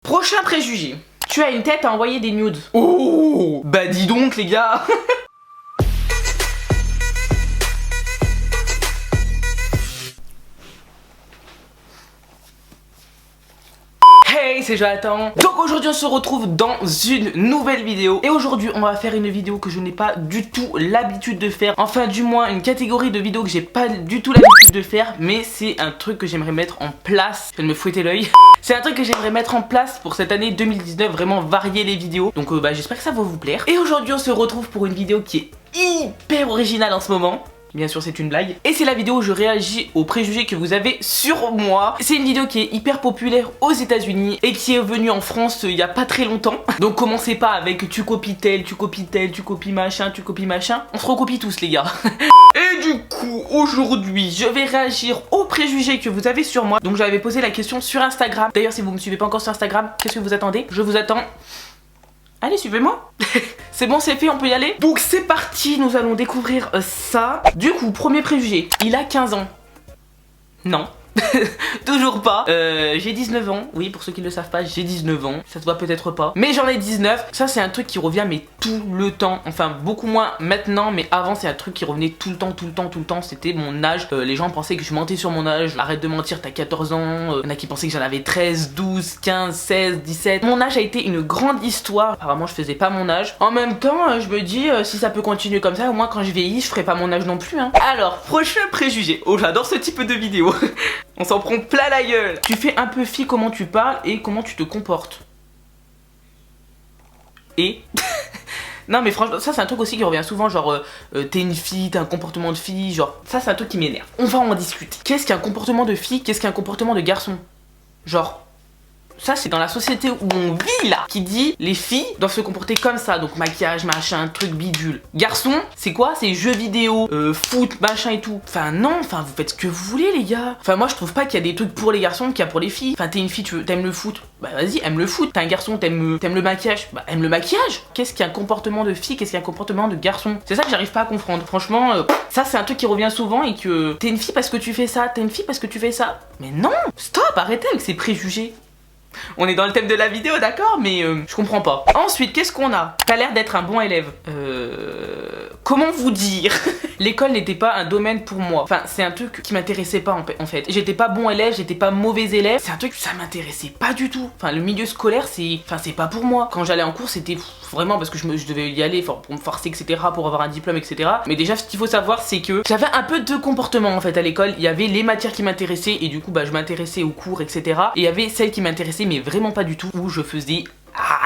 Prochain préjugé. Tu as une tête à envoyer des nudes. Oh, bah dis donc les gars. Hey, c'est Jonathan. Donc aujourd'hui on se retrouve dans une nouvelle vidéo. Et aujourd'hui on va faire une vidéo que je n'ai pas du tout l'habitude de faire. Enfin du moins une catégorie de vidéos que j'ai pas du tout l'habitude de faire. Mais c'est un truc que j'aimerais mettre en place. Je viens de me fouetter l'œil. C'est un truc que j'aimerais mettre en place pour cette année 2019. Vraiment varier les vidéos. Donc j'espère que ça va vous plaire. Et aujourd'hui on se retrouve pour une vidéo qui est hyper originale en ce moment. Bien sûr c'est une blague. Et c'est la vidéo où je réagis aux préjugés que vous avez sur moi. C'est une vidéo qui est hyper populaire aux États-Unis et qui est venue en France il y a pas très longtemps. Donc commencez pas avec tu copies tel, tu copies tel, tu copies machin, tu copies machin. On se recopie tous les gars. Et du coup aujourd'hui je vais réagir aux préjugés que vous avez sur moi. Donc j'avais posé la question sur Instagram. D'ailleurs si vous me suivez pas encore sur Instagram, qu'est-ce que vous attendez? Je vous attends. Allez, suivez-moi. C'est bon, c'est fait, on peut y aller. Donc c'est parti, nous allons découvrir ça. Du coup, premier préjugé, il a 15 ans. Non. Toujours pas. J'ai 19 ans. Oui, pour ceux qui ne le savent pas, j'ai 19 ans. Ça se voit peut-être pas. Mais j'en ai 19. Ça, c'est un truc qui revient, mais tout le temps. Enfin, beaucoup moins maintenant. Mais avant, c'est un truc qui revenait tout le temps, tout le temps, tout le temps. C'était mon âge. Les gens pensaient que je mentais sur mon âge. Arrête de mentir, t'as 14 ans. Il y en a qui pensaient que j'en avais 13, 12, 15, 16, 17. Mon âge a été une grande histoire. Apparemment, je faisais pas mon âge. En même temps, je me dis, si ça peut continuer comme ça, au moins quand je vieillis, je ferai pas mon âge non plus. Hein. Alors, prochain préjugé. Oh, j'adore ce type de vidéo. On s'en prend plein la gueule. Tu fais un peu fi comment tu parles et comment tu te comportes. Et non mais franchement, ça c'est un truc aussi qui revient souvent, genre t'es une fille, t'as un comportement de fille, genre ça c'est un truc qui m'énerve. On va en discuter. Qu'est-ce qu'un comportement de fille, qu'est-ce qu'un comportement de garçon? Genre ça c'est dans la société où on vit là, qui dit les filles doivent se comporter comme ça, donc maquillage, machin, truc bidule. Garçon, c'est quoi? C'est jeux vidéo, foot, machin et tout. Enfin non, enfin vous faites ce que vous voulez les gars. Enfin moi je trouve pas qu'il y a des trucs pour les garçons qu'il y a pour les filles. Enfin t'es une fille, t'aimes le foot, bah vas-y aime le foot. T'es un garçon, t'aimes le maquillage, bah aime le maquillage. Qu'est-ce qu'un comportement de fille, qu'est-ce qu'un comportement de garçon? C'est ça que j'arrive pas à comprendre. Franchement, ça c'est un truc qui revient souvent et que t'es une fille parce que tu fais ça, t'es une fille parce que tu fais ça. Mais non, stop, arrêtez avec ces préjugés. On est dans le thème de la vidéo, d'accord, mais je comprends pas. Ensuite, qu'est-ce qu'on a? T'as l'air d'être un bon élève. Comment vous dire? L'école n'était pas un domaine pour moi. Enfin, c'est un truc qui m'intéressait pas en fait. J'étais pas bon élève, j'étais pas mauvais élève. C'est un truc, ça m'intéressait pas du tout. Enfin, le milieu scolaire, c'est pas pour moi. Quand j'allais en cours, c'était vraiment parce que je devais y aller pour me forcer, etc., pour avoir un diplôme, etc. Mais déjà, ce qu'il faut savoir, c'est que j'avais un peu de comportement en fait à l'école. Il y avait les matières qui m'intéressaient et du coup, je m'intéressais aux cours, etc. Et il y avait celles qui m'intéressaient, mais vraiment pas du tout, où je faisais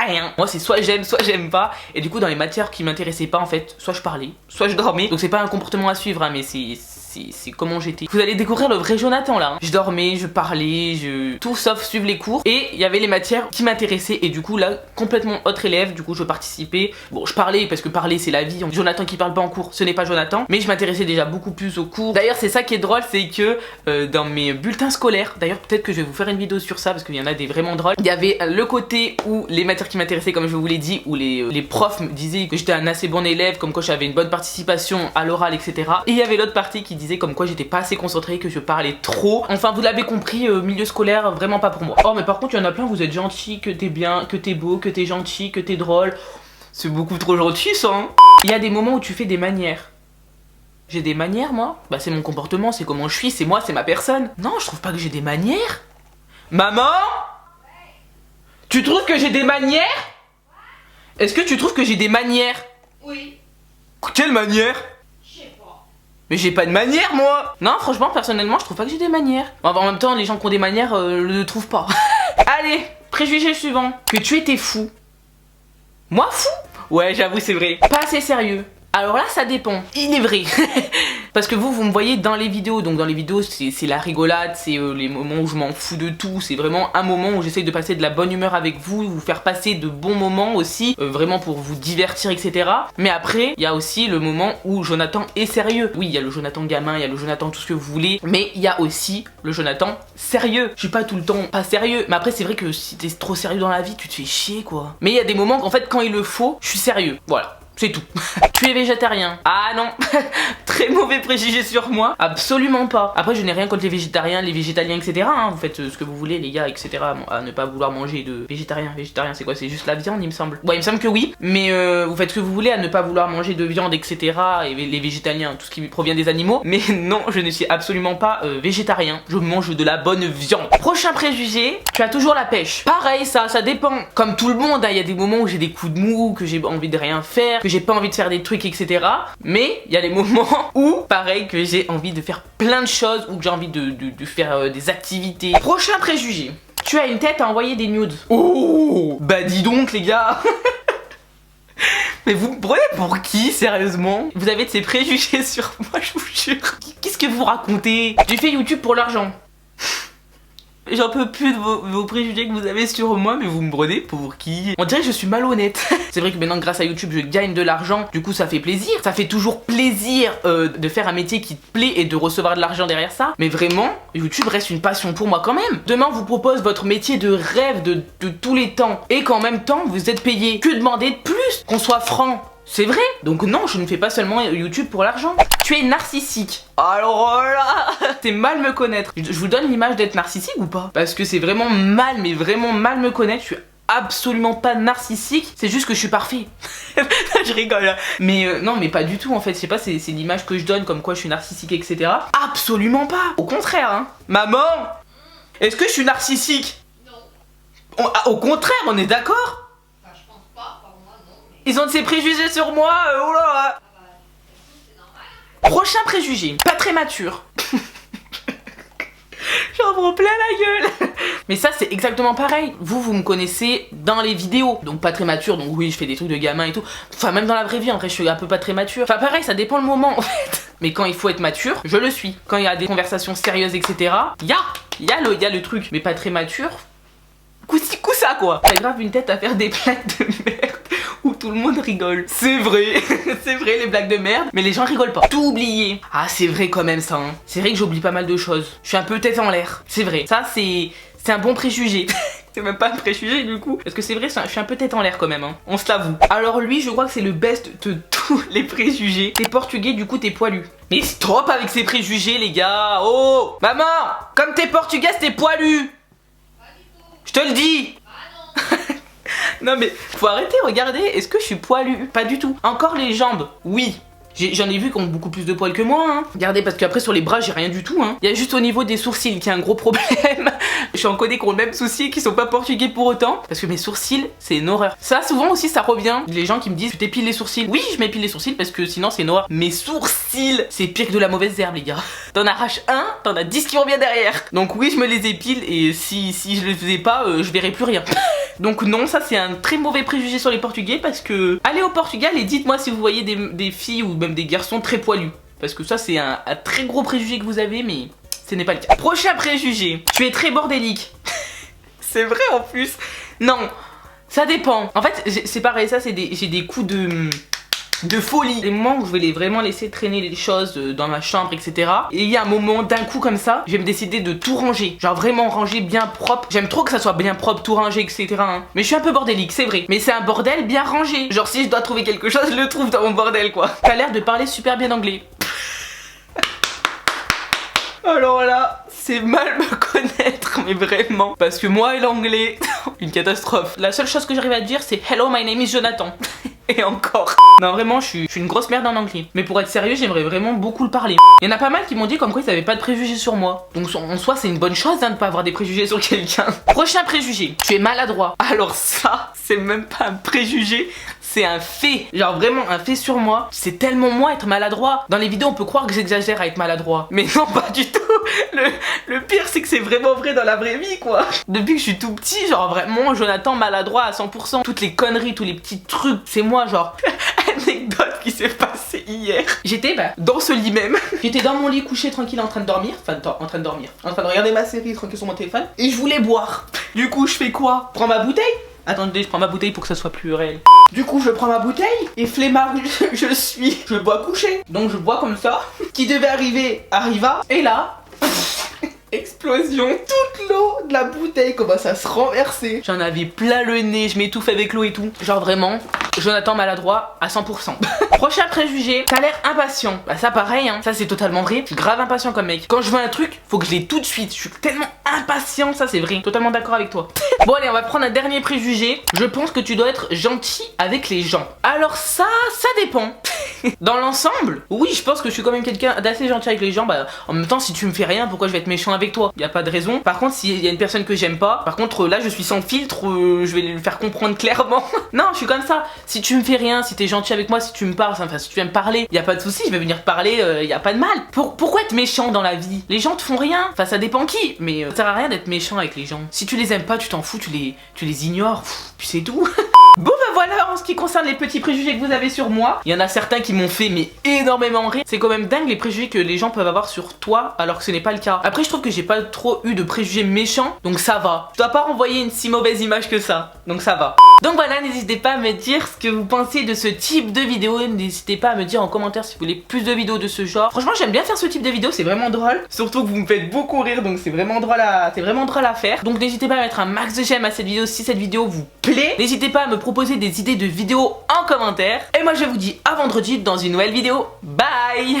rien. Moi c'est soit j'aime pas. Et du coup dans les matières qui m'intéressaient pas en fait, soit je parlais, soit je dormais. Donc c'est pas un comportement à suivre hein, mais c'est comment j'étais. Vous allez découvrir le vrai Jonathan là. Je dormais, je parlais, tout sauf suivre les cours. Et il y avait les matières qui m'intéressaient. Et du coup là, complètement autre élève. Du coup je participais. Bon je parlais parce que parler c'est la vie. Jonathan qui parle pas en cours, ce n'est pas Jonathan. Mais je m'intéressais déjà beaucoup plus aux cours. D'ailleurs c'est ça qui est drôle, c'est que dans mes bulletins scolaires, d'ailleurs peut-être que je vais vous faire une vidéo sur ça parce qu'il y en a des vraiment drôles. Il y avait le côté où les matières qui m'intéressaient comme je vous l'ai dit, où les profs me disaient que j'étais un assez bon élève, comme quoi j'avais une bonne participation à l'oral, etc. Et il y avait l'autre partie qui disait comme quoi j'étais pas assez concentrée, que je parlais trop. Enfin vous l'avez compris, milieu scolaire vraiment pas pour moi. Oh mais par contre il y en a plein, vous êtes gentil, que t'es bien, que t'es beau, que t'es gentil, que t'es drôle. C'est beaucoup trop gentil ça hein. Il y a des moments où tu fais des manières. J'ai des manières moi? Bah c'est mon comportement, c'est comment je suis, c'est moi, c'est ma personne. Non je trouve pas que j'ai des manières. Maman? Tu trouves que j'ai des manières? Est-ce que tu trouves que j'ai des manières? Oui. Quelle manière? Mais j'ai pas de manière moi. Non franchement personnellement je trouve pas que j'ai des manières. Enfin, en même temps les gens qui ont des manières le trouvent pas. Allez, préjugé suivant. Que tu étais fou. Moi fou? Ouais j'avoue c'est vrai. Pas assez sérieux. Alors là ça dépend, il est vrai. Parce que vous me voyez dans les vidéos. Donc dans les vidéos c'est la rigolade, c'est les moments où je m'en fous de tout. C'est vraiment un moment où j'essaye de passer de la bonne humeur avec vous, vous faire passer de bons moments aussi, vraiment pour vous divertir, etc. Mais après il y a aussi le moment où Jonathan est sérieux. Oui il y a le Jonathan gamin, il y a le Jonathan tout ce que vous voulez, mais il y a aussi le Jonathan sérieux. Je suis pas tout le temps pas sérieux, mais après c'est vrai que si t'es trop sérieux dans la vie tu te fais chier quoi. Mais il y a des moments qu'en fait quand il le faut, je suis sérieux, voilà. C'est tout. Tu es végétarien. Ah non. Très mauvais préjugé sur moi. Absolument pas. Après, je n'ai rien contre les végétariens, les végétaliens, etc. Hein. Vous faites ce que vous voulez, les gars, etc. À ne pas vouloir manger de végétarien. Végétarien, c'est quoi? C'est juste la viande, il me semble. Ouais, il me semble que oui. Mais vous faites ce que vous voulez à ne pas vouloir manger de viande, etc. Et les végétaliens, tout ce qui provient des animaux. Mais non, je ne suis absolument pas végétarien. Je mange de la bonne viande. Prochain préjugé, tu as toujours la pêche. Pareil, ça dépend. Comme tout le monde, il y a des moments où j'ai des coups de mou, que j'ai envie de rien faire, que j'ai pas envie de faire des trucs, etc. Mais il y a des moments où, pareil, que j'ai envie de faire plein de choses, ou que j'ai envie de faire des activités. Prochain préjugé. Tu as une tête à envoyer des nudes. Oh, bah dis donc les gars. Mais vous me prenez pour qui, sérieusement? Vous avez de ces préjugés sur moi, je vous jure. Qu'est-ce que vous racontez? J'ai fait YouTube pour l'argent. J'en peux plus de vos préjugés que vous avez sur moi, mais vous me prenez pour qui? On dirait que je suis malhonnête. C'est vrai que maintenant, grâce à YouTube, je gagne de l'argent. Du coup, ça fait plaisir. Ça fait toujours plaisir de faire un métier qui te plaît et de recevoir de l'argent derrière ça. Mais vraiment, YouTube reste une passion pour moi quand même. Demain, on vous propose votre métier de rêve de tous les temps. Et qu'en même temps, vous êtes payé. Que demander de plus? Qu'on soit franc. C'est vrai. Donc non, je ne fais pas seulement YouTube pour l'argent. Tu es narcissique. Alors là, c'est mal me connaître. Je vous donne l'image d'être narcissique ou pas? Parce que c'est vraiment mal, mais vraiment mal me connaître. Je suis absolument pas narcissique. C'est juste que je suis parfait. Je rigole. Mais non, mais pas du tout en fait. Je sais pas, c'est l'image que je donne comme quoi je suis narcissique, etc. Absolument pas. Au contraire, hein. Maman, est-ce que je suis narcissique? Non. Au contraire, on est d'accord? Ils ont de ces préjugés sur moi, oh là là. Prochain préjugé, pas très mature. J'en prends plein la gueule. Mais ça c'est exactement pareil. Vous me connaissez dans les vidéos. Donc pas très mature, donc oui je fais des trucs de gamin et tout. Enfin même dans la vraie vie en vrai je suis un peu pas très mature. Enfin pareil, ça dépend le moment en fait. Mais quand il faut être mature, je le suis. Quand il y a des conversations sérieuses, etc. Il y a le truc. Mais pas très mature. Coup-ci, coup-ça quoi. T'as grave une tête à faire des blagues de merde où tout le monde rigole. C'est vrai, c'est vrai les blagues de merde, mais les gens rigolent pas. Tout oublié. Ah c'est vrai quand même ça, hein. C'est vrai que j'oublie pas mal de choses. Je suis un peu tête en l'air, c'est vrai. Ça c'est un bon préjugé. C'est même pas un préjugé du coup. Parce que c'est vrai, je suis un peu tête en l'air quand même, hein. On se l'avoue. Alors lui, je crois que c'est le best de tous les préjugés. T'es portugais, du coup t'es poilu. Mais stop avec ces préjugés les gars. Oh maman, comme t'es portugaise, t'es poilu. Je te le dis. Non mais faut arrêter, regardez, est-ce que je suis poilu? Pas du tout. Encore les jambes, oui. J'en ai vu qui ont beaucoup plus de poils que moi, hein. Regardez, parce qu'après sur les bras j'ai rien du tout, hein. Il y a juste au niveau des sourcils qui a un gros problème. Je suis en connais qui ont le même souci et qui sont pas portugais pour autant. Parce que mes sourcils, c'est une horreur. Ça souvent aussi ça revient. Les gens qui me disent tu t'épiles les sourcils. Oui je m'épile les sourcils parce que sinon c'est une horreur. Mes sourcils, c'est pire que de la mauvaise herbe les gars. T'en arraches un, t'en as 10 qui reviennent derrière. Donc oui je me les épile et si je le faisais pas, je verrais plus rien. Donc non, ça c'est un très mauvais préjugé sur les Portugais parce que allez au Portugal et dites-moi si vous voyez des filles ou même des garçons très poilus. Parce que ça c'est un très gros préjugé que vous avez, mais ce n'est pas le cas. Prochain préjugé, tu es très bordélique. C'est vrai en plus. Non, ça dépend. En fait c'est pareil, ça c'est j'ai des coups de folie. Les moments où je vais vraiment laisser traîner les choses dans ma chambre, etc. Et il y a un moment, d'un coup comme ça, je vais me décider de tout ranger. Genre vraiment ranger bien propre. J'aime trop que ça soit bien propre, tout rangé, etc. Hein. Mais je suis un peu bordélique, c'est vrai. Mais c'est un bordel bien rangé. Genre si je dois trouver quelque chose, je le trouve dans mon bordel quoi. T'as l'air de parler super bien anglais. Alors là, c'est mal me connaître, mais vraiment. Parce que moi et l'anglais, une catastrophe. La seule chose que j'arrive à dire, c'est hello, my name is Jonathan. Et encore. Non, vraiment, je suis une grosse merde en anglais. Mais pour être sérieux, j'aimerais vraiment beaucoup le parler. Il y en a pas mal qui m'ont dit comme quoi ils avaient pas de préjugés sur moi. Donc en soi, c'est une bonne chose hein, de pas avoir des préjugés sur quelqu'un. Prochain préjugé, tu es maladroit. Alors ça, c'est même pas un préjugé. C'est un fait, genre vraiment un fait sur moi. C'est tellement moi être maladroit. Dans les vidéos on peut croire que j'exagère à être maladroit. Mais non pas du tout. Le pire c'est que c'est vraiment vrai dans la vraie vie quoi. Depuis que je suis tout petit, genre vraiment Jonathan maladroit à 100%. Toutes les conneries, tous les petits trucs, c'est moi genre. Anecdote qui s'est passée hier. J'étais dans ce lit même. J'étais dans mon lit couché tranquille en train de dormir. Enfin en train de dormir. En train de regarder ma série tranquille sur mon téléphone. Et je voulais boire. Du coup je fais quoi? Prends ma bouteille. Attendez, je prends ma bouteille pour que ça soit plus réel. Du coup, je prends ma bouteille et flemmard, je bois couché. Donc je bois comme ça. Qui devait arriver, arriva. Et là, Explosion, toute l'eau de la bouteille commence à se renverser. J'en avais plein le nez, je m'étouffe avec l'eau et tout. Genre vraiment, Jonathan maladroit à 100%. Prochain préjugé, t'as l'air impatient. Bah ça pareil, hein. Ça c'est totalement vrai. Je suis grave impatient comme mec. Quand je veux un truc, faut que je l'ai tout de suite. Je suis tellement impatient, ça c'est vrai. Totalement d'accord avec toi. Bon allez, on va prendre un dernier préjugé. Je pense que tu dois être gentil avec les gens. Alors ça dépend. Dans l'ensemble, oui, je pense que je suis quand même quelqu'un d'assez gentil avec les gens. Bah, en même temps, si tu me fais rien, pourquoi je vais être méchant avec toi? Y a pas de raison. Par contre, s'il y a une personne que j'aime pas, par contre, là, je suis sans filtre, je vais le faire comprendre clairement. Non, je suis comme ça. Si tu me fais rien, si t'es gentil avec moi, si tu me parles, enfin, si tu viens me parler, y a pas de souci, je vais venir te parler, y a pas de mal. Pourquoi être méchant dans la vie? Les gens te font rien. Enfin, ça dépend qui, mais ça sert à rien d'être méchant avec les gens. Si tu les aimes pas, tu t'en fous, tu les ignores, puis c'est tout. Bon bah voilà, en ce qui concerne les petits préjugés que vous avez sur moi, il y en a certains qui m'ont fait mais énormément rire. C'est quand même dingue les préjugés que les gens peuvent avoir sur toi alors que ce n'est pas le cas. Après je trouve que j'ai pas trop eu de préjugés méchants, donc ça va. Je dois pas renvoyer une si mauvaise image que ça, donc ça va. Donc voilà, n'hésitez pas à me dire ce que vous pensez de ce type de vidéo. N'hésitez pas à me dire en commentaire si vous voulez plus de vidéos de ce genre. Franchement j'aime bien faire ce type de vidéo, c'est vraiment drôle. Surtout que vous me faites beaucoup rire, donc c'est vraiment drôle à faire. Donc n'hésitez pas à mettre un max de j'aime à cette vidéo si cette vidéo vous plaît. N'hésitez pas à me proposer des idées de vidéos en commentaire. Et moi je vous dis à vendredi dans une nouvelle vidéo. Bye!